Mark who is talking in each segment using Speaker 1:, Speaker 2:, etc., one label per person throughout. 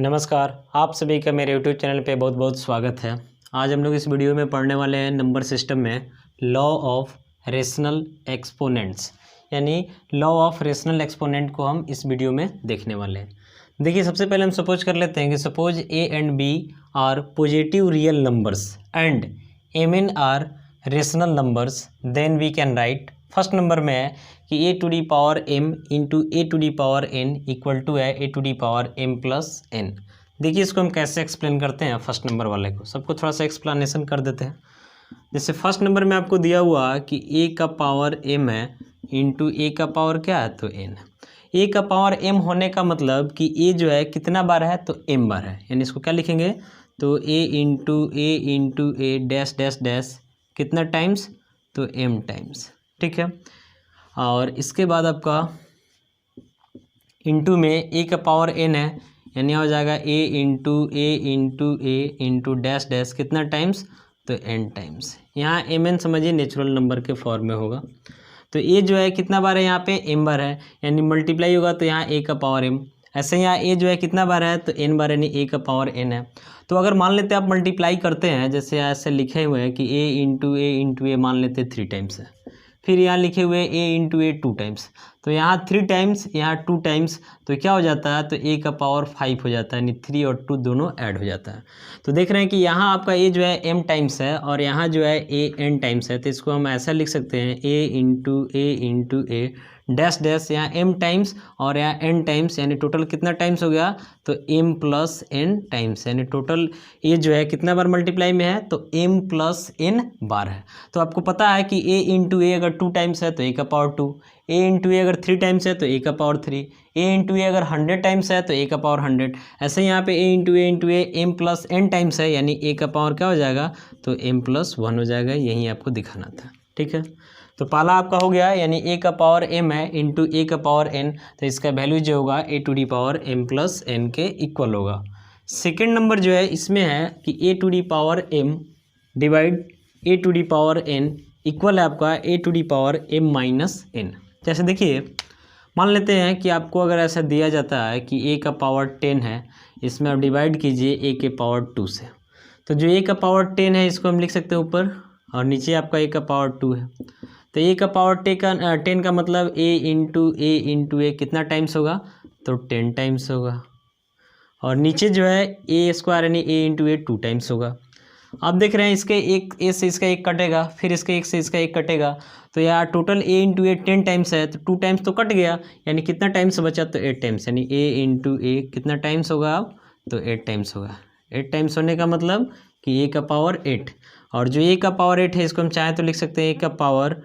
Speaker 1: नमस्कार, आप सभी का मेरे YouTube चैनल पे बहुत बहुत स्वागत है। आज हम लोग इस वीडियो में पढ़ने वाले हैं नंबर सिस्टम में लॉ ऑफ रेशनल एक्सपोनेंट्स, यानी लॉ ऑफ रेशनल एक्सपोनेंट को हम इस वीडियो में देखने वाले हैं। देखिए, सबसे पहले हम सपोज कर लेते हैं कि suppose A and B are positive real numbers and M N are rational numbers, then we can write. First number में है कि A to the power M into A to the power N equal to है A to the power M plus N. देखिए, इसको हम कैसे explain करते हैं। फर्स्ट नंबर वाले को सबको थोड़ा सा एक्सप्लेनेशन कर देते हैं। जैसे फर्स्ट नंबर में आपको दिया हुआ कि ए का पावर एम है इंटू ए का पावर क्या है, तो एन है। ए का पावर एम होने का मतलब कि ए जो है कितना बार है, तो एम बार है, यानी इसको क्या लिखेंगे, तो ए इंटू ए डैश डैश डैश कितना टाइम्स, तो एम टाइम्स। ठीक है, और इसके बाद आपका इंटू में ए का पावर एन है, यानी हो जाएगा ए इंटू डैश डैश कितना टाइम्स, तो एन टाइम्स। यहाँ एम एन समझिए नेचुरल नंबर के फॉर्म में होगा। तो ए जो है कितना बार है, यहाँ पे एम बार है, यानी मल्टीप्लाई होगा तो यहाँ ए का पावर एम। ऐसे यहाँ ए जो है कितना बार है, तो एन बार, यानी ए का पावर एन है। तो अगर मान लेते हैं आप मल्टीप्लाई करते हैं, जैसे ऐसे लिखे हुए हैं कि ए इंटू ए मान लेते 3 टाइम्स है, फिर यहाँ लिखे हुए ए इंटू ए 2 टाइम्स, तो यहाँ 3 टाइम्स, यहाँ 2 टाइम्स, तो क्या हो जाता है, तो ए का पावर 5 हो जाता है, यानी 3 और 2 दोनों ऐड हो जाता है। तो देख रहे हैं कि यहाँ आपका ए जो है एम टाइम्स है और यहाँ जो है ए एन टाइम्स है। तो इसको हम ऐसा लिख सकते हैं ए इंटू ए डैश डैश, यहाँ एम टाइम्स और यहाँ एन टाइम्स, यानी टोटल कितना टाइम्स हो गया, तो एम प्लस एन टाइम्स, यानी टोटल ए जो है कितना बार मल्टीप्लाई में है, तो एम प्लस एन बार है। तो आपको पता है कि ए इंटू ए अगर 2 टाइम्स है तो ए का पावर 2, ए इंटू ए अगर 3 टाइम्स है तो ए का पावर 3, ए इंटू ए अगर 100 टाइम्स है तो ए का पावर 100। ऐसे यहाँ पे A into A M plus N times है, यानी ए का पावर क्या हो जाएगा, तो एम प्लस 1 हो जाएगा। यही आपको दिखाना था। ठीक है, तो पहला आपका हो गया, यानी ए का पावर एम है इंटू ए का पावर एन, तो इसका वैल्यू जो होगा A to the power M plus N के इक्वल होगा। सेकेंड नंबर जो है इसमें है कि A to the power M divide A to the power N equal है आपका A to the power M minus N. जैसे देखिए, मान लेते हैं कि आपको अगर ऐसा दिया जाता है कि ए का पावर 10 है, इसमें आप डिवाइड कीजिए ए के पावर 2 से, तो जो ए का पावर 10 है इसको हम लिख सकते हैं ऊपर, और नीचे आपका ए का पावर 2 है। तो ए का पावर 10 का मतलब ए इंटू ए कितना टाइम्स होगा, तो 10 टाइम्स होगा, और नीचे जो है ए स्क्वायर यानी ए इंटू ए 2 टाइम्स होगा। आप देख रहे हैं इसके एक ए से इसका एक कटेगा, फिर इसके एक से इसका एक कटेगा, तो यार total A into A 10 times है, तो 2 टाइम्स तो कट गया, यानी कितना टाइम्स बचा, तो 8 टाइम्स, यानी ए इंटू ए कितना टाइम्स होगा अब, तो 8 टाइम्स होगा। 8 टाइम्स होने का मतलब कि ए का पावर 8, और जो ए का पावर 8 है इसको हम चाहें तो लिख सकते हैं ए का पावर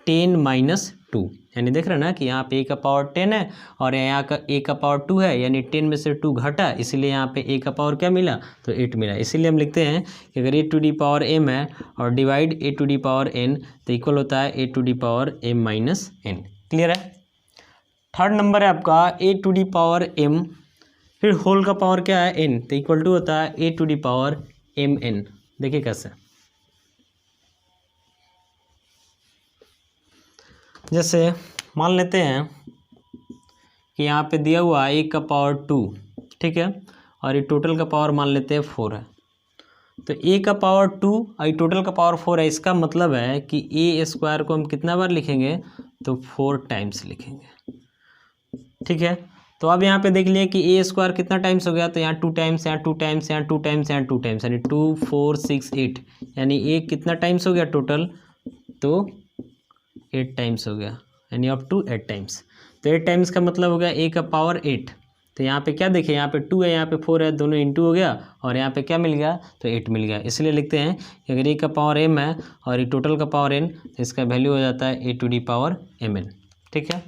Speaker 1: 10 माइनस 2, यानी देख रहे हैं ना कि यहाँ पे ए का पावर 10 है और यहाँ का ए का पावर 2 है, यानी 10 में से 2 घटा, इसीलिए यहाँ पे ए का पावर क्या मिला, तो 8 मिला। इसीलिए हम लिखते हैं कि अगर A to the power M है और divide A to the power N, तो इक्वल होता है A to the power M minus N. Clear है। थर्ड नंबर है आपका A to the power M, फिर होल का पावर क्या है, एन, तो इक्वल टू होता है A to the power M N. देखिए कैसे, जैसे मान लेते हैं कि यहाँ पे दिया हुआ है ए का पावर 2, ठीक है, और ये टोटल का पावर मान लेते हैं 4 है। तो ए का पावर 2 और टोटल का पावर 4 है, इसका मतलब है कि ए स्क्वायर को हम कितना बार लिखेंगे, तो 4 टाइम्स लिखेंगे। ठीक है, तो अब यहाँ पे देख लिए कि ए स्क्वायर कितना टाइम्स हो गया, तो यहाँ 2 टाइम्स, यहाँ 2 टाइम्स, यहाँ 2 टाइम्स, यहाँ 2 टाइम्स, यानी 2 4 6 8, यानी ए कितना टाइम्स हो गया टोटल, तो 8 टाइम्स हो गया, यानी अप टू 8 टाइम्स। तो 8 टाइम्स का मतलब हो गया ए का पावर 8। तो यहाँ पे क्या देखें, यहाँ पे 2 है, यहाँ पे 4 है, दोनों इंटू हो गया, और यहाँ पे क्या मिल गया, तो 8 मिल गया। इसलिए लिखते हैं कि अगर ए का पावर एम है और ये टोटल का पावर एन, तो इसका वैल्यू हो जाता है A to the power M N. ठीक है,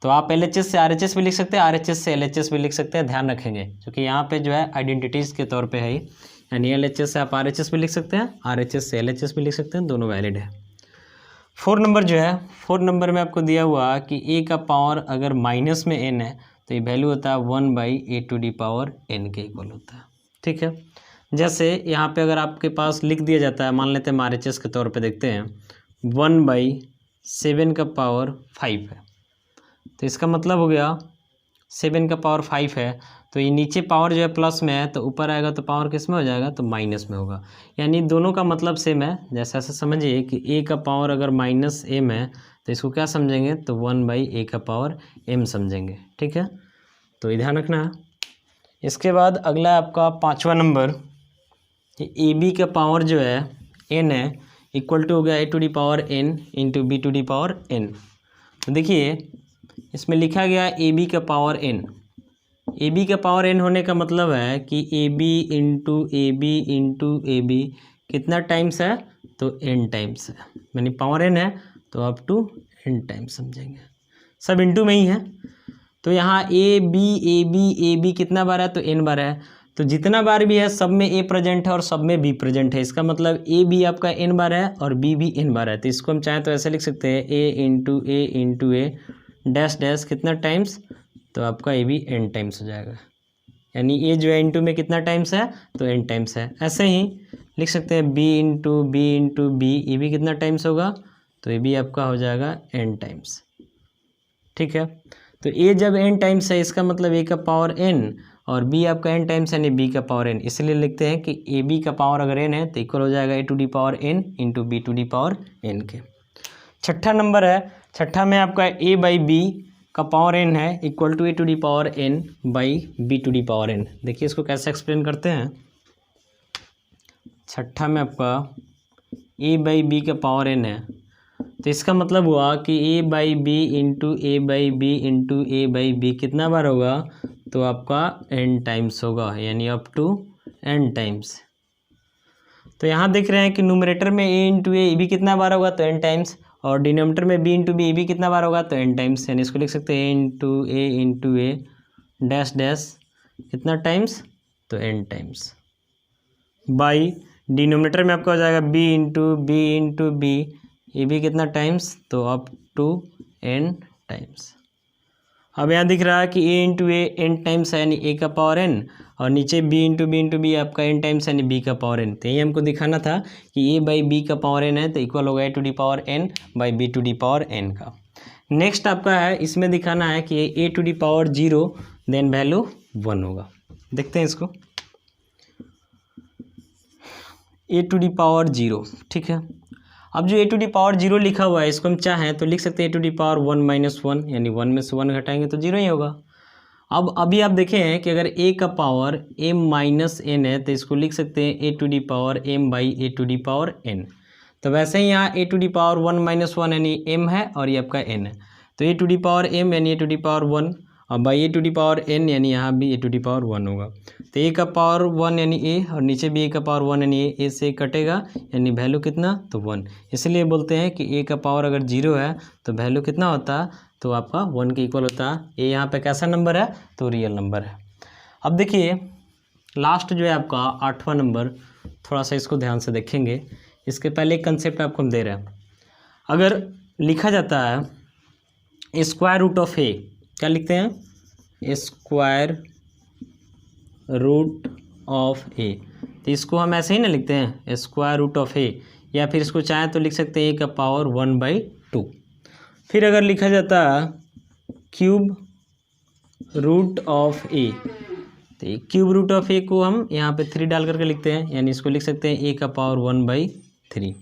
Speaker 1: तो आप LHS से RHS भी लिख सकते हैं, RHS से LHS भी लिख सकते हैं, ध्यान रखेंगे क्योंकि यहाँ पे जो है आइडेंटिटीज़ के तौर पर है, यानी LHS से आप RHS भी लिख सकते हैं, RHS से LHS भी लिख सकते हैं, दोनों वैलिड है। 4 नंबर जो है, 4 नंबर में आपको दिया हुआ कि ए का पावर अगर माइनस में एन है, तो ये वैल्यू होता है 1 by a to the power n के इक्वल होता है। ठीक है, जैसे यहाँ पे अगर आपके पास लिख दिया जाता है, मान लेते हैं RHS के तौर पे देखते हैं, 1 बाई 7 का पावर 5 है, तो इसका मतलब हो गया 7 का पावर 5 है, तो ये नीचे पावर जो है प्लस में है, तो ऊपर आएगा तो पावर किस में हो जाएगा, तो माइनस में होगा। यानी दोनों का मतलब सेम है। जैसे ऐसे समझिए कि ए का पावर अगर माइनस एम है तो इसको क्या समझेंगे, तो 1/a का पावर m समझेंगे। ठीक है, तो ये ध्यान रखना है। इसके बाद अगला आपका 5वां नंबर, ए बी का पावर जो है n है, इक्वल टू हो गया a to the power n into b to the power n। तो देखिए इसमें लिखा गया ए बी का पावर n। ए बी का पावर n होने का मतलब है कि a b into a b into a b कितना टाइम्स है, तो n टाइम्स है। यानी पावर n है तो अप टू n टाइम्स समझेंगे, सब इंटू में ही है। तो यहाँ ए बी कितना बार है, तो n बार है। तो जितना बार भी है सब में a प्रेजेंट है और सब में b प्रेजेंट है। इसका मतलब a भी आपका n बार है और b भी n बार है। तो इसको हम चाहें तो ऐसे लिख सकते हैं a into A dash dash कितना टाइम्स, तो आपका a भी n टाइम्स हो जाएगा। यानी a जो है इंटू में कितना टाइम्स है, तो n टाइम्स है। ऐसे ही लिख सकते हैं b इंटू बी, ये भी कितना टाइम्स होगा, तो ये भी आपका हो जाएगा n टाइम्स। ठीक है, तो a जब n टाइम्स है इसका मतलब a का पावर n और b आपका n टाइम्स यानी b का पावर n। इसलिए लिखते हैं कि ए बी का पावर अगर n है तो इक्वल हो जाएगा a to the power n into b to the power n के। छठा नंबर है, छठा में आपका a बाई बी का पावर n है equal to a to the power n by b to the power n। देखिए इसको कैसे एक्सप्लेन करते हैं। छठा में आपका a बाई बी का पावर n है, तो इसका मतलब हुआ कि a by b into a by b into a by b कितना बार होगा, तो आपका n टाइम्स होगा, यानी अप टू n टाइम्स। तो यहाँ देख रहे हैं कि न्यूमरेटर में a इंटू ए भी कितना बार होगा, तो n टाइम्स, और डिनोमिनेटर में b इंटू बी भी कितना बार होगा, तो n टाइम्स। यानी इसको लिख सकते हैं a into A dash dash कितना टाइम्स, तो n टाइम्स बाई डिनोमिनेटर में आपका हो जाएगा b इंटू बी ये भी कितना टाइम्स, तो अप टू n टाइम्स। अब यहाँ दिख रहा है कि a into a n times है यानी a का पावर n, और नीचे b इंटू बी आपका n टाइम्स यानी b का पावर n। तो यही हमको दिखाना था कि a बाई बी का पावर n है तो इक्वल होगा a to the power n by b to the power n का। नेक्स्ट आपका है, इसमें दिखाना है कि a to the power 0 then value 1 होगा। देखते हैं इसको, a टू दी पावर 0। ठीक है, अब जो a टू दी पावर 0 लिखा हुआ है इसको हम चाहें तो लिख सकते हैं a to the power 1 minus 1, यानी 1 में से 1 घटाएंगे तो 0 ही होगा। अब अभी आप देखें कि अगर a का पावर m माइनस n है तो इसको लिख सकते हैं a to the power m by a to the power n। तो वैसे ही यहाँ a to the power 1 minus 1 यानी m है और ये आपका n है, तो a to the power m यानी a टू दी पावर 1 और by a to the power n यानी यहाँ भी a टू दी पावर 1 होगा। तो a का पावर 1 यानी a और नीचे भी a का पावर 1 यानी a से कटेगा यानी वैल्यू कितना, तो 1। इसलिए बोलते हैं कि a का पावर अगर 0 है तो वैल्यू कितना होता है, तो आपका 1 के इक्वल होता है। a यहाँ पे कैसा नंबर है, तो रियल नंबर है। अब देखिए लास्ट जो है आपका 8वां नंबर, थोड़ा सा इसको ध्यान से देखेंगे। इसके पहले एक कंसेप्ट आपको हम दे रहे हैं। अगर लिखा जाता है स्क्वायर रूट ऑफ a, क्या लिखते हैं, स्क्वायर रूट ऑफ a, तो इसको हम ऐसे ही ना लिखते हैं स्क्वायर रूट ऑफ a, या फिर इसको चाहें तो लिख सकते हैं a का पावर 1/2। फिर अगर लिखा जाता है क्यूब रूट ऑफ a, तो क्यूब रूट ऑफ a को हम यहाँ पे 3 डाल करके लिखते हैं, यानी इसको लिख सकते हैं a का पावर 1/3।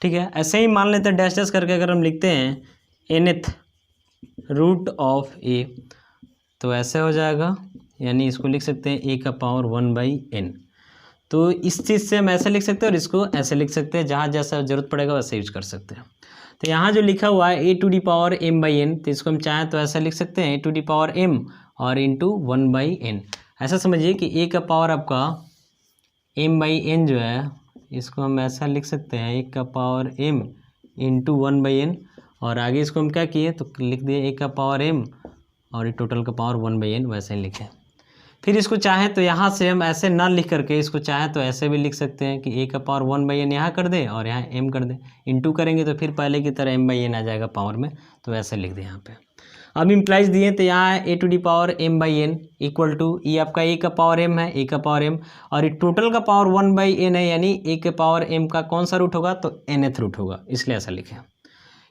Speaker 1: ठीक है, ऐसे ही मान लेते हैं डैश डैश करके अगर हम लिखते हैं nth रूट ऑफ a, तो ऐसे हो जाएगा, यानी इसको लिख सकते हैं a का पावर 1/n। तो इस चीज़ से हम ऐसे लिख सकते हैं और इसको ऐसे लिख सकते हैं, जहाँ जैसा ज़रूरत पड़ेगा वैसे यूज कर सकते हैं। तो यहाँ जो लिखा हुआ है a to the power m/n, तो इसको हम चाहें तो ऐसा लिख सकते हैं a to the power m और इंटू 1/n। ऐसा समझिए कि a का पावर आपका m/n जो है इसको हम ऐसा लिख सकते हैं a का पावर m इंटू 1/n, और आगे इसको हम क्या किए तो लिख दिए a का पावर m और टोटल का पावर 1/n, वैसे ही लिखे। फिर इसको चाहें तो यहाँ से हम ऐसे ना लिख करके इसको चाहें तो ऐसे भी लिख सकते हैं कि a का पावर 1/n यहाँ कर दें और यहाँ m कर दें, इंटू करेंगे तो फिर पहले की तरह m/n आ जाएगा पावर में, तो ऐसे लिख दें यहाँ पे। अब इम्प्लाइज दिए तो यहाँ a to the power m/n equal to ये आपका a का पावर m है, a का पावर m, और ये टोटल का पावर 1/n है, यानी a के पावर m का कौन सा रूट होगा, तो nth रूट होगा, इसलिए ऐसा लिखे।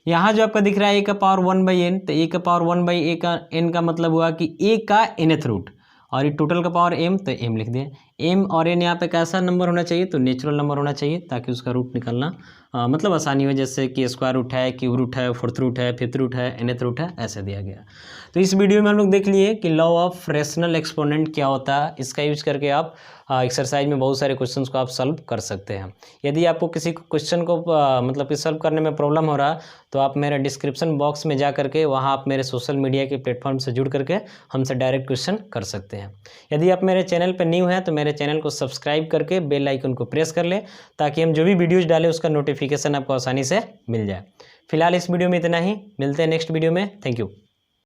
Speaker 1: यहाँ जो आपका दिख रहा है a का पावर 1/n, तो a का पावर 1/a का n का मतलब हुआ कि a का nth रूट, और ये टोटल का पावर m, तो m लिख दिया। m और n यहाँ पे कैसा नंबर होना चाहिए, तो नेचुरल नंबर होना चाहिए, ताकि उसका रूट निकालना मतलब आसानी हो, जैसे कि स्क्वायर रूट है, क्यूब रूट है, फोर्थ रूट है, फिफ्थ रूट है, nth रूट है, ऐसे दिया गया। तो इस वीडियो में हम लोग देख लिए कि लॉ ऑफ रैशनल एक्सपोनेंट क्या होता है। इसका यूज करके आप एक्सरसाइज में बहुत सारे क्वेश्चंस को आप सॉल्व कर सकते हैं। यदि आपको किसी क्वेश्चन को मतलब कि सॉल्व करने में प्रॉब्लम हो रहा, तो आप मेरा डिस्क्रिप्शन बॉक्स में जा करके वहाँ आप मेरे सोशल मीडिया के प्लेटफॉर्म से जुड़ करके हमसे डायरेक्ट क्वेश्चन कर सकते हैं। यदि आप मेरे चैनल पर न्यू हैं तो मेरे चैनल को सब्सक्राइब करके बेल आइकन को प्रेस कर लें, ताकि हम जो भी वीडियोज़ डालें उसका नोटिफिकेशन आपको आसानी से मिल जाए। फिलहाल इस वीडियो में इतना ही, मिलते हैं नेक्स्ट वीडियो में। Thank you.